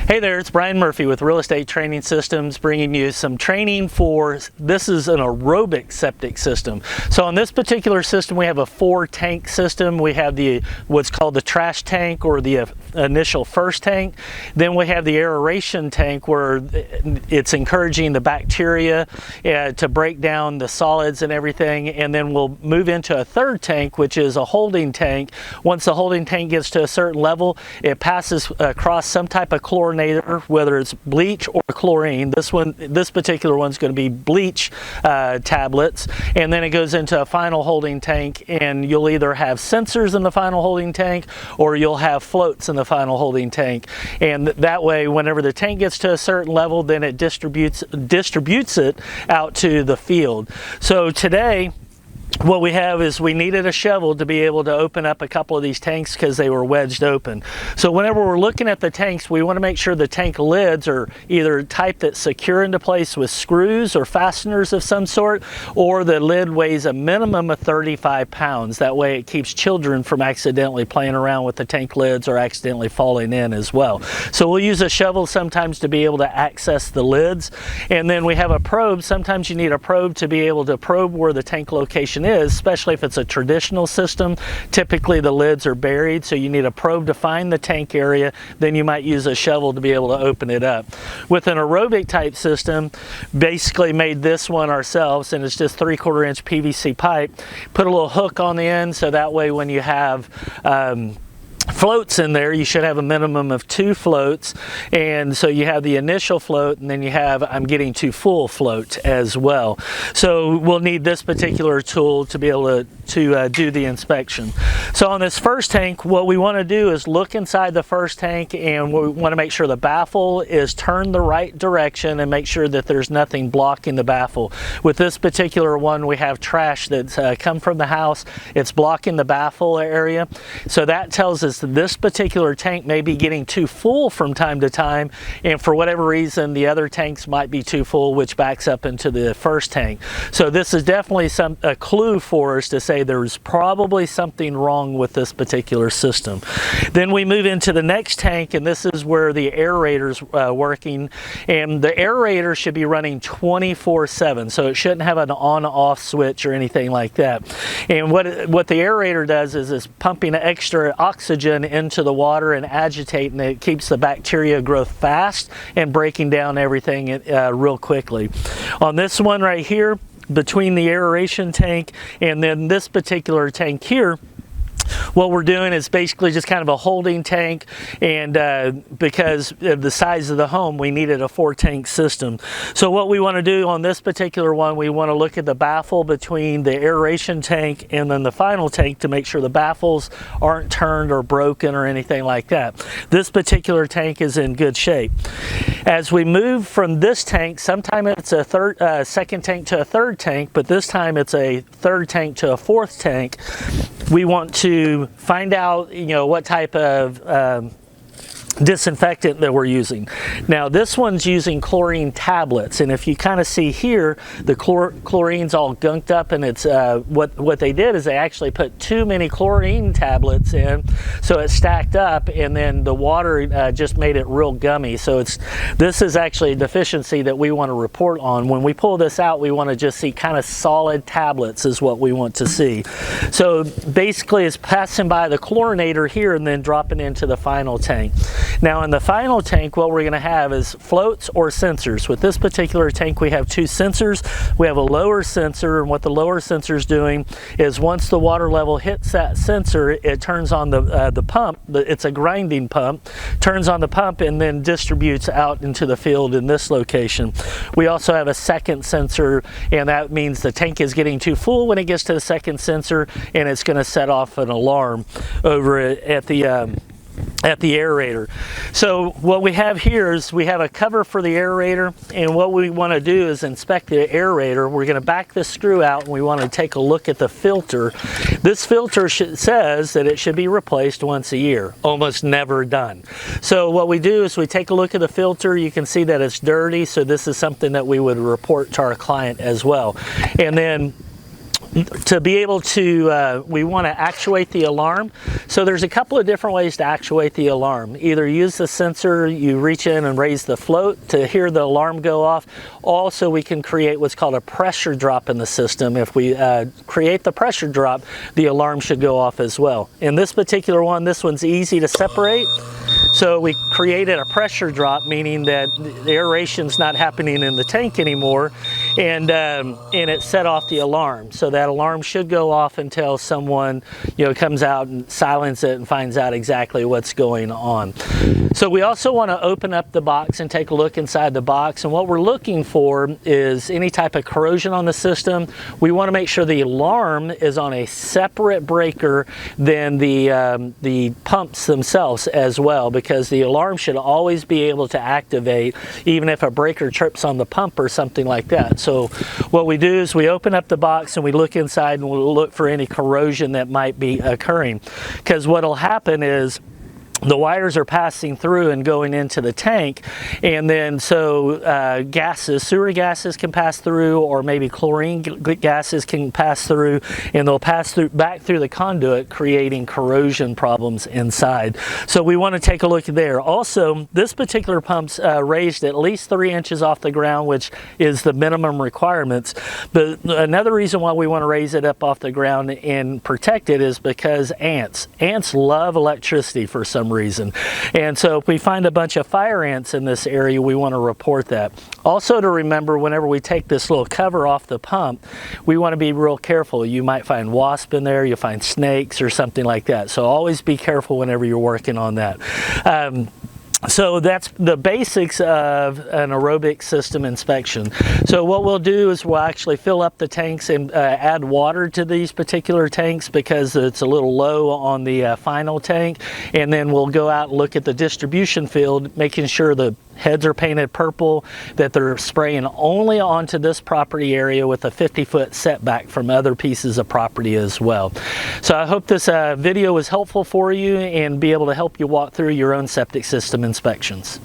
Hey there, it's Brian Murphy with Real Estate Training Systems, bringing you some training for, this is an aerobic septic system. So on this particular system, we have a 4-tank system. We have what's called the trash tank, or the initial first tank. Then we have the aeration tank, where it's encouraging the bacteria to break down the solids and everything. And then we'll move into a 3rd tank, which is a holding tank. Once the holding tank gets to a certain level, it passes across some type of chlorinator, whether it's bleach or chlorine. This particular one's going to be bleach tablets, and then it goes into a final holding tank, and you'll either have sensors in the final holding tank or you'll have floats in the final holding tank. And that way, whenever the tank gets to a certain level, then it distributes it out to the field. So today, what we have is we needed a shovel to be able to open up a couple of these tanks because they were wedged open. So whenever we're looking at the tanks, we want to make sure the tank lids are either type that's secure into place with screws or fasteners of some sort, or the lid weighs a minimum of 35 pounds. That way it keeps children from accidentally playing around with the tank lids or accidentally falling in as well. So we'll use a shovel sometimes to be able to access the lids. And then we have a probe. Sometimes you need a probe to be able to probe where the tank location is, especially if it's a traditional system. Typically the lids are buried, so you need a probe to find the tank area. Then you might use a shovel to be able to open it up. With an aerobic type system, basically made this one ourselves, and it's just 3/4 inch PVC pipe. Put a little hook on the end, so that way when you have floats in there, you should have a minimum of 2 floats. And so you have the initial float, and then you have, I'm getting to full float as well. So we'll need this particular tool to be able to do the inspection. So on this first tank, what we want to do is look inside the first tank, and we want to make sure the baffle is turned the right direction and make sure that there's nothing blocking the baffle. With this particular one, we have trash that's come from the house. It's blocking the baffle area. So that tells us this particular tank may be getting too full from time to time, and for whatever reason the other tanks might be too full, which backs up into the first tank. So this is definitely a clue for us to say there's probably something wrong with this particular system. Then we move into the next tank, and this is where the aerator's working, and the aerator should be running 24/7, so it shouldn't have an on-off switch or anything like that. And what the aerator does is it's pumping extra oxygen into the water and agitating it. It keeps the bacteria growth fast and breaking down everything real quickly. On this one right here, between the aeration tank and then this particular tank here, what we're doing is basically just kind of a holding tank, and because of the size of the home, we needed a 4-tank system. So what we want to do on this particular one, we want to look at the baffle between the aeration tank and then the final tank to make sure the baffles aren't turned or broken or anything like that. This particular tank is in good shape. As we move from this tank, sometimes it's a second tank to a 3rd tank, but this time it's a 3rd tank to a 4th tank. We want to find out, what type of disinfectant that we're using. Now this one's using chlorine tablets, and if you kind of see here, the chlorine's all gunked up, and it's what they did is they actually put too many chlorine tablets in, so it stacked up, and then the water just made it real gummy. So this is actually a deficiency that we want to report on. When we pull this out, we want to just see kind of solid tablets is what we want to see. So basically it's passing by the chlorinator here and then dropping into the final tank. Now in the final tank, what we're going to have is floats or sensors. With this particular tank, we have 2 sensors. We have a lower sensor, and what the lower sensor is doing is once the water level hits that sensor, it turns on the pump. It's a grinding pump, turns on the pump, and then distributes out into the field in this location. We also have a second sensor, and that means the tank is getting too full when it gets to the second sensor, and it's going to set off an alarm over at the aerator. So what we have here is we have a cover for the aerator, and what we want to do is inspect the aerator. We're going to back this screw out, and we want to take a look at the filter. This filter says that it should be replaced once a year, almost never done. So what we do is we take a look at the filter. You can see that it's dirty, so this is something that we would report to our client as well. And then to be able to, we want to actuate the alarm. So there's a couple of different ways to actuate the alarm. Either use the sensor, you reach in and raise the float to hear the alarm go off. Also, we can create what's called a pressure drop in the system. If we create the pressure drop, the alarm should go off as well. In this particular one, this one's easy to separate. So we created a pressure drop, meaning that the aeration's not happening in the tank anymore, and it set off the alarm. So that alarm should go off until someone, comes out and silences it and finds out exactly what's going on. So we also want to open up the box and take a look inside the box, and what we're looking for is any type of corrosion on the system. We want to make sure the alarm is on a separate breaker than the pumps themselves as well, because the alarm should always be able to activate even if a breaker trips on the pump or something like that. So what we do is we open up the box and we look inside and we'll look for any corrosion that might be occurring, because what will happen is the wires are passing through and going into the tank, and then so sewer gases can pass through, or maybe chlorine gases can pass through, and they'll pass back through the conduit, creating corrosion problems inside. So we want to take a look there. Also, this particular pump's raised at least 3 inches off the ground, which is the minimum requirements. But another reason why we want to raise it up off the ground and protect it is because ants love electricity for some reason. And so if we find a bunch of fire ants in this area, we want to report that. Also, to remember, whenever we take this little cover off the pump, we want to be real careful. You might find wasps in there, you'll find snakes or something like that. So always be careful whenever you're working on that. So that's the basics of an aerobic system inspection. So what we'll do is we'll actually fill up the tanks and add water to these particular tanks, because it's a little low on the final tank, and then we'll go out and look at the distribution field, making sure the heads are painted purple, that they're spraying only onto this property area with a 50-foot setback from other pieces of property as well. So I hope this video was helpful for you and be able to help you walk through your own septic system inspections.